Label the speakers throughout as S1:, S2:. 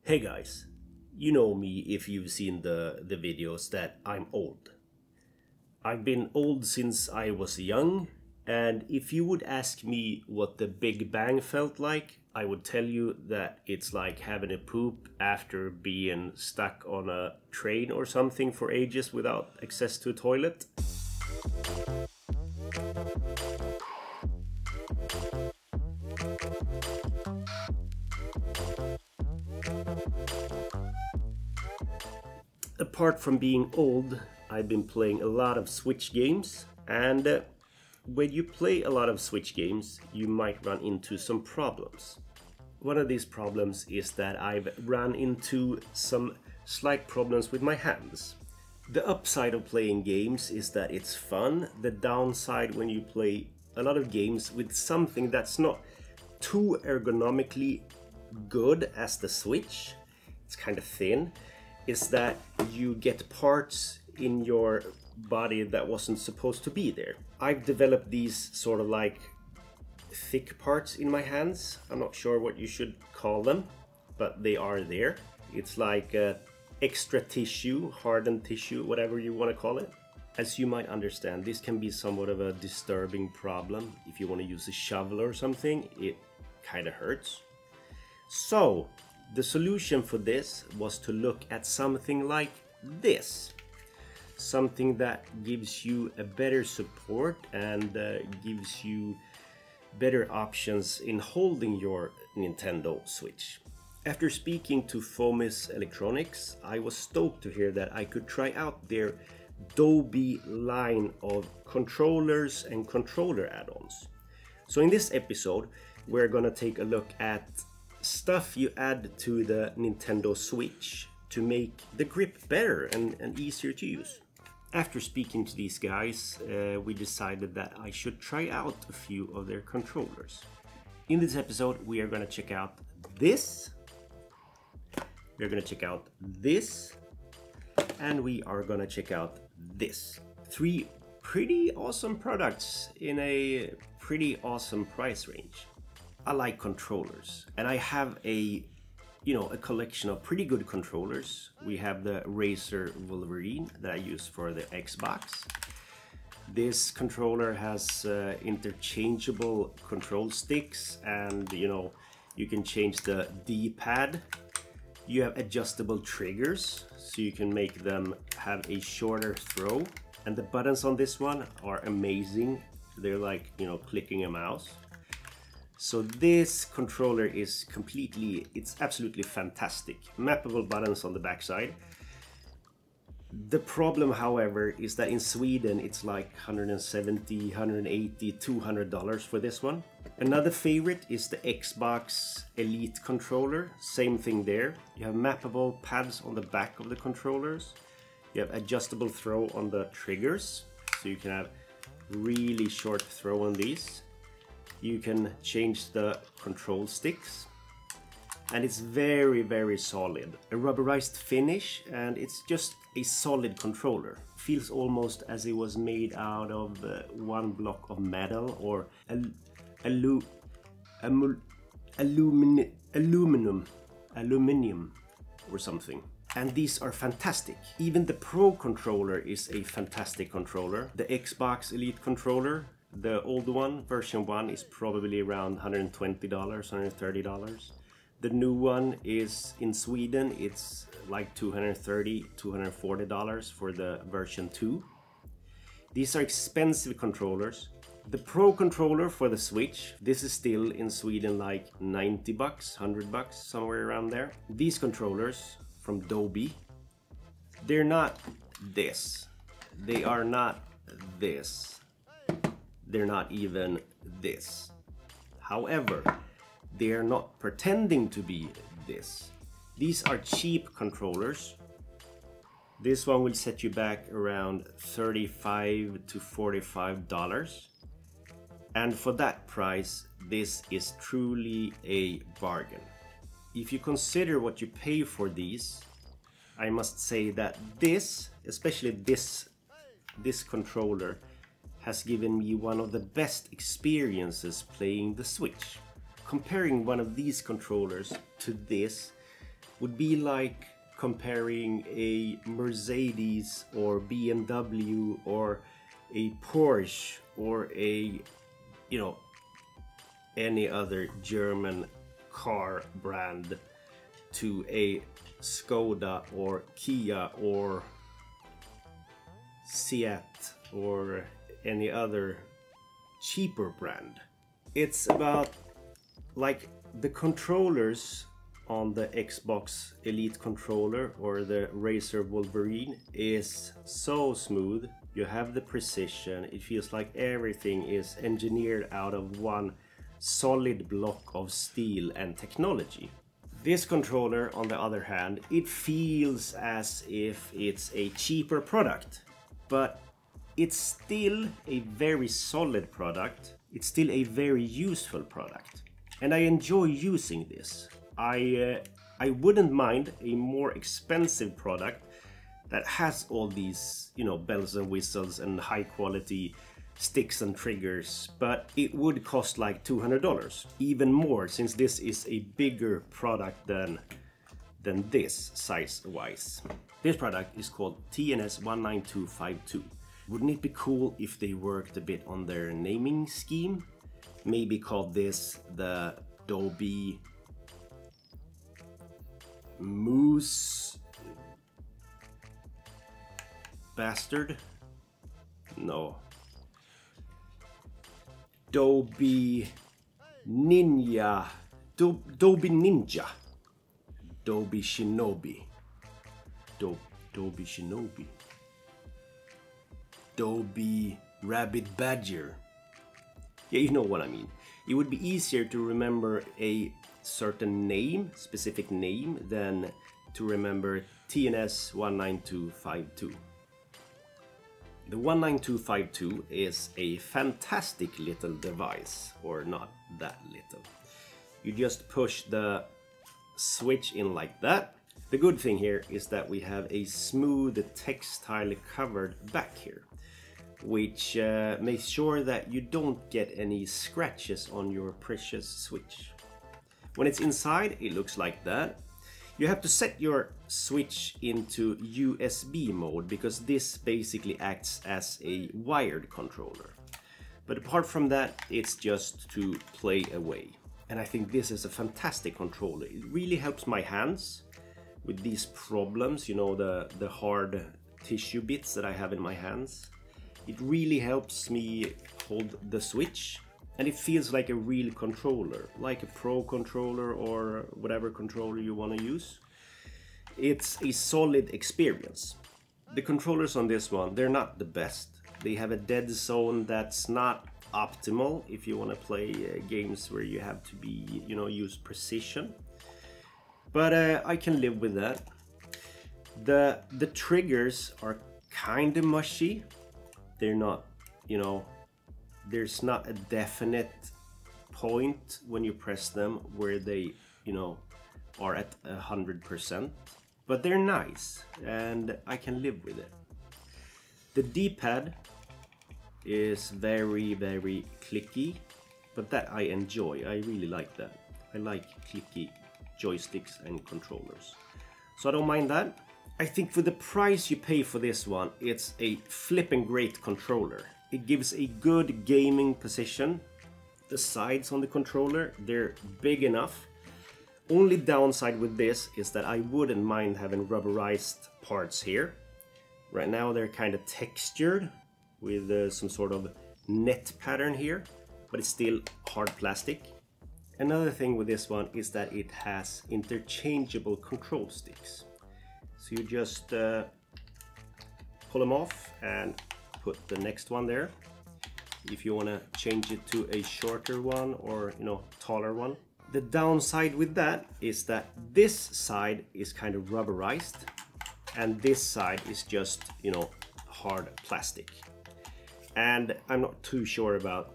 S1: Hey guys, you know me if you've seen the videos that I'm old. I've been old since I was young, and if you would ask me what the Big Bang felt like, I would tell you that it's like having a poop after being stuck on a train or something for ages without access to a toilet. Apart from being old, I've been playing a lot of Switch games, and when you play a lot of Switch games, you might run into some problems. One of these problems is that I've run into some slight problems with my hands. The upside of playing games is that it's fun. The downside when you play a lot of games with something that's not too ergonomically good as the Switch, it's kind of thin, is that you get parts in your body that wasn't supposed to be there. I've developed these sort of like thick parts in my hands. I'm not sure what you should call them, but they are there. It's like extra tissue, hardened tissue, whatever you want to call it. As you might understand, this can be somewhat of a disturbing problem. If you want to use a shovel or something, it kind of hurts. So the solution for this was to look at something like this. Something that gives you a better support and gives you better options in holding your Nintendo Switch. After speaking to Fomis Electronics, I was stoked to hear that I could try out their DOBE line of controllers and controller add-ons. So in this episode, we're gonna take a look at stuff you add to the Nintendo Switch to make the grip better and easier to use. After speaking to these guys, we decided that I should try out a few of their controllers. In this episode, we are going to check out this, we're going to check out this, and we are going to check out this. Three pretty awesome products in a pretty awesome price range. I like controllers, and I have a collection of pretty good controllers. We have the Razer Wolverine that I use for the Xbox. This controller has interchangeable control sticks, and you can change the D-pad. You have adjustable triggers, so you can make them have a shorter throw. And the buttons on this one are amazing. They're like, clicking a mouse. So this controller is it's absolutely fantastic. Mappable buttons on the backside. The problem, however, is that in Sweden it's like $170, $180, $200 for this one. Another favorite is the Xbox Elite controller. Same thing there. You have mappable pads on the back of the controllers. You have adjustable throw on the triggers, so you can have really short throw on these. You can change the control sticks, and it's very, very solid. A rubberized finish, and it's just a solid controller. Feels almost as it was made out of one block of metal or aluminum or something. And these are fantastic. Even the Pro controller is a fantastic controller. The Xbox Elite controller, the old one, version 1, is probably around $120, $130. The new one is, in Sweden, it's like $230, $240 for the version 2. These are expensive controllers. The Pro controller for the Switch, this is still in Sweden like 90 bucks, 100 bucks, somewhere around there. These controllers from DOBE, they're not this. They are not this. They're not even this. However, they are not pretending to be this. These are cheap controllers. This one will set you back around $35 to $45. And for that price, this is truly a bargain. If you consider what you pay for these, I must say that this, especially this controller, has given me one of the best experiences playing the Switch. Comparing one of these controllers to this, would be like comparing a Mercedes or BMW or a Porsche or a, you know, any other German car brand to a Skoda or Kia or Seat or any other cheaper brand. It's about like the controllers on the Xbox Elite controller or the Razer Wolverine is so smooth. You have the precision. It feels like everything is engineered out of one solid block of steel and technology. This controller, on the other hand, it feels as if it's a cheaper product, but it's still a very solid product. It's still a very useful product. And I enjoy using this. I wouldn't mind a more expensive product that has all these, you know, bells and whistles and high quality sticks and triggers, but it would cost like $200, even more, since this is a bigger product than this size wise. This product is called TNS-19252. Wouldn't it be cool if they worked a bit on their naming scheme? Maybe call this the DOBE Moose Bastard? No. DOBE Ninja. DOBE Ninja. DOBE Shinobi. DOBE Shinobi. DOBE Rabbit Badger. Yeah, you know what I mean. It would be easier to remember a certain name, specific name, than to remember TNS-19252. The 19252 is a fantastic little device, or not that little. You just push the switch in like that. The good thing here is that we have a smooth textile covered back here, which makes sure that you don't get any scratches on your precious switch. When it's inside, it looks like that. You have to set your switch into USB mode because this basically acts as a wired controller. But apart from that, it's just to play away. And I think this is a fantastic controller. It really helps my hands with these problems, you know, the hard tissue bits that I have in my hands. It really helps me hold the switch, and it feels like a real controller, like a pro controller or whatever controller you want to use. It's a solid experience. The controllers on this one, they're not the best. They have a dead zone that's not optimal if you want to play games where you have to be, you know, use precision. But I can live with that. The triggers are kind of mushy. They're not, you know, there's not a definite point when you press them where they, you know, are at 100%. But they're nice and I can live with it. The D-pad is very, very clicky, but that I enjoy. I really like that. I like clicky joysticks and controllers, so I don't mind that. I think for the price you pay for this one, it's a flipping great controller. It gives a good gaming position. The sides on the controller, they're big enough. Only downside with this is that I wouldn't mind having rubberized parts here. Right now they're kind of textured with some sort of net pattern here, but it's still hard plastic. Another thing with this one is that it has interchangeable control sticks. So you just pull them off and put the next one there. If you want to change it to a shorter one or, you know, taller one. The downside with that is that this side is kind of rubberized and this side is just, you know, hard plastic. And I'm not too sure about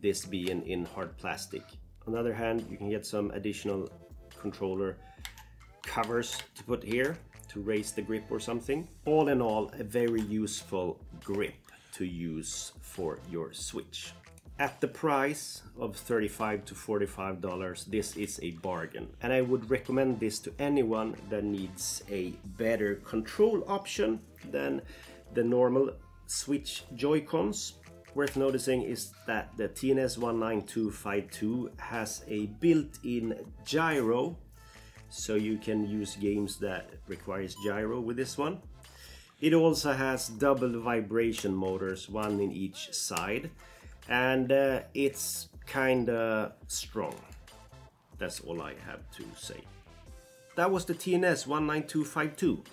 S1: this being in hard plastic. On the other hand, you can get some additional controller covers to put here to raise the grip or something. All in all, a very useful grip to use for your Switch. At the price of $35 to $45, this is a bargain. And I would recommend this to anyone that needs a better control option than the normal Switch Joy-Cons. Worth noticing is that the TNS-19252 has a built-in gyro, so you can use games that requires gyro with this one. It also has double vibration motors, one in each side, and it's kinda strong. That's all I have to say. That was the TNS-19252.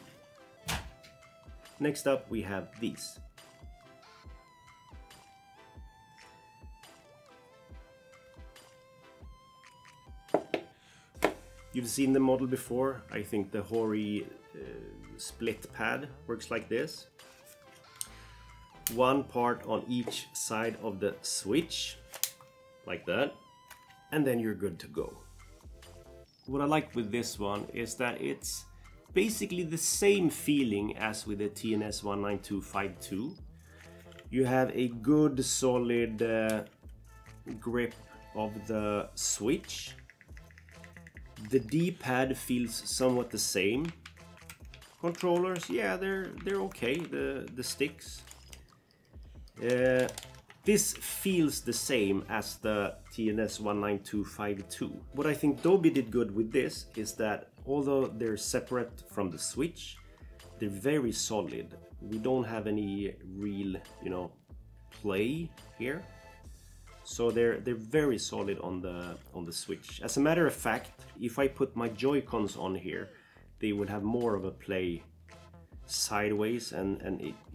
S1: Next up we have these. You've seen the model before. I think the Hori split pad works like this. One part on each side of the Switch, like that, and then you're good to go. What I like with this one is that it's basically the same feeling as with the TNS-19252. You have a good solid grip of the Switch. The D-pad feels somewhat the same. Controllers, yeah, they're okay. The sticks. This feels the same as the TNS-19252. What I think DOBE did good with this is that although they're separate from the Switch, they're very solid. We don't have any real, play here. So they're very solid on the Switch. As a matter of fact, if I put my Joy-Cons on here, they would have more of a play sideways, and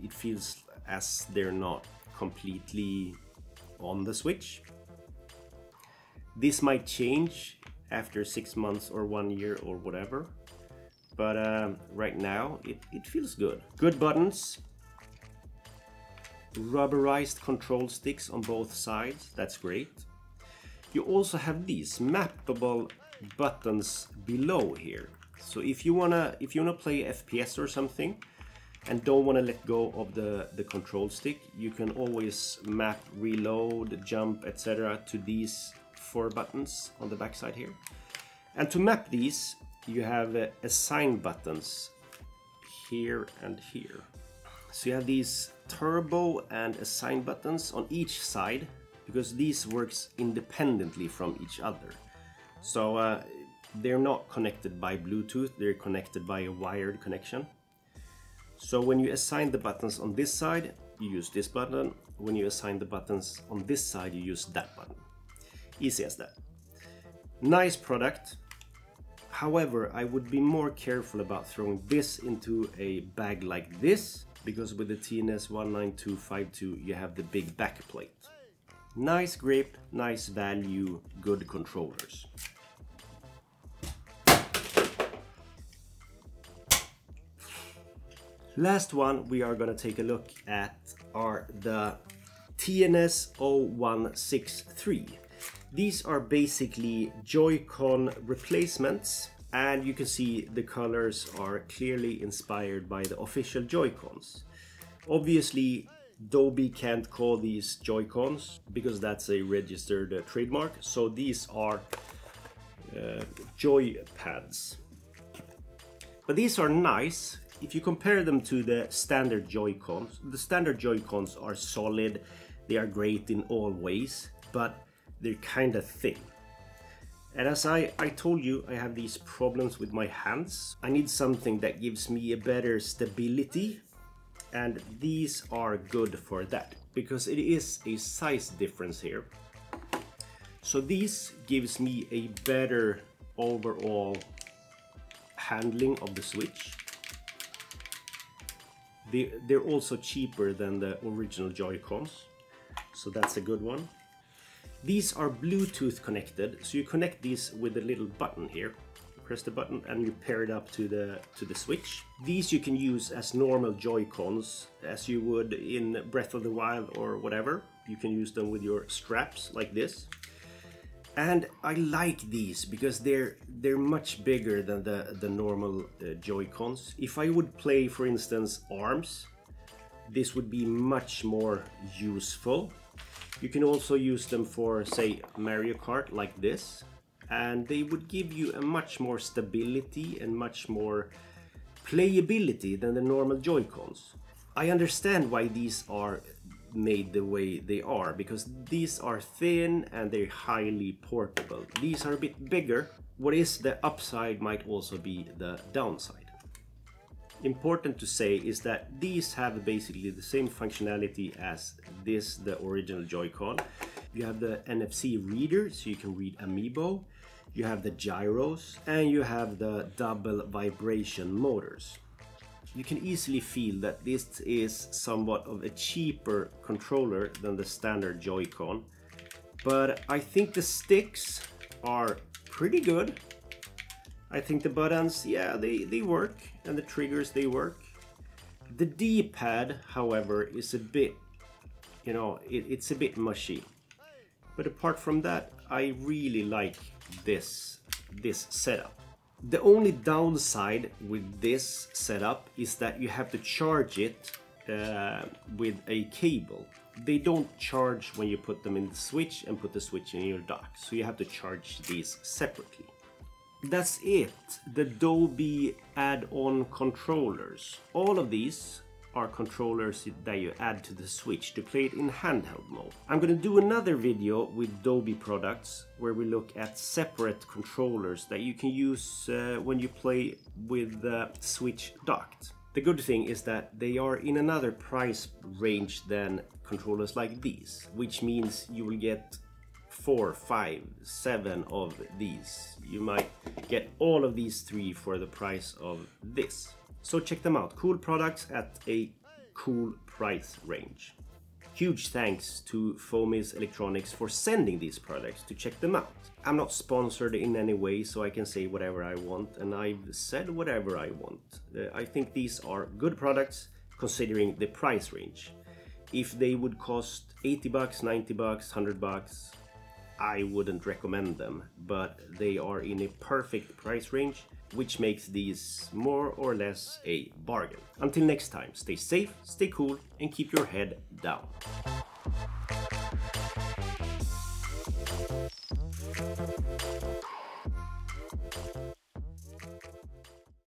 S1: it feels as they're not completely on the Switch. This might change after 6 months or 1 year or whatever, but right now it feels good. Good buttons. Rubberized control sticks on both sides, that's great. You also have these mappable buttons below here. So if you wanna play FPS or something and don't wanna let go of the control stick, you can always map reload, jump, etc. to these 4 buttons on the back side here. And to map these, you have assign buttons here and here. So you have these turbo and assign buttons on each side, because these works independently from each other. So they're not connected by Bluetooth, they're connected by a wired connection. So when you assign the buttons on this side, you use this button. When you assign the buttons on this side, you use that button. Easy as that. Nice product. However, I would be more careful about throwing this into a bag like this, because with the TNS-19252 you have the big back plate. Nice grip, nice value, good controllers. Last one we are gonna take a look at are the TNS-0163. These are basically Joy-Con replacements, and you can see the colors are clearly inspired by the official Joy-Cons. Obviously, DOBE can't call these Joy-Cons because that's a registered trademark, so these are Joy pads. But these are nice. If you compare them to the standard Joy-Cons, the standard Joy-Cons are solid, they are great in all ways, but they're kind of thin. And as I told you, I have these problems with my hands. I need something that gives me a better stability, and these are good for that, because it is a size difference here. So these gives me a better overall handling of the Switch. They're also cheaper than the original Joy-Cons, so that's a good one. These are Bluetooth connected, so you connect these with a little button here. You press the button and you pair it up to the Switch. These you can use as normal Joy-Cons, as you would in Breath of the Wild or whatever. You can use them with your straps like this. And I like these because they're much bigger than the normal Joy-Cons. If I would play, for instance, ARMS, this would be much more useful. You can also use them for, say, Mario Kart like this, and they would give you a much more stability and much more playability than the normal Joy-Cons. I understand why these are made the way they are, because these are thin and they're highly portable. These are a bit bigger. What is the upside might also be the downside. Important to say is that these have basically the same functionality as this, the original Joy-Con. You have the NFC reader, so you can read Amiibo. You have the gyros, and you have the double vibration motors. You can easily feel that this is somewhat of a cheaper controller than the standard Joy-Con, but I think the sticks are pretty good. I think the buttons, yeah, they work, and the triggers, they work. The D-pad, however, is a bit, you know, it's a bit mushy. But apart from that, I really like this setup. The only downside with this setup is that you have to charge it with a cable. They don't charge when you put them in the Switch and put the Switch in your dock, so you have to charge these separately. That's it, the DOBE add-on controllers. All of these are controllers that you add to the Switch to play it in handheld mode. I'm gonna do another video with DOBE products where we look at separate controllers that you can use when you play with the Switch docked. The good thing is that they are in another price range than controllers like these, which means you will get 4, 5, 7 of these. You might get all of these 3 for the price of this. So check them out, cool products at a cool price range. Huge thanks to Fomis Electronics for sending these products to check them out. I'm not sponsored in any way, so I can say whatever I want, and I've said whatever I want. I think these are good products considering the price range. If they would cost 80 bucks, 90 bucks, 100 bucks, I wouldn't recommend them, but they are in a perfect price range, which makes these more or less a bargain. Until next time, stay safe, stay cool, and keep your head down.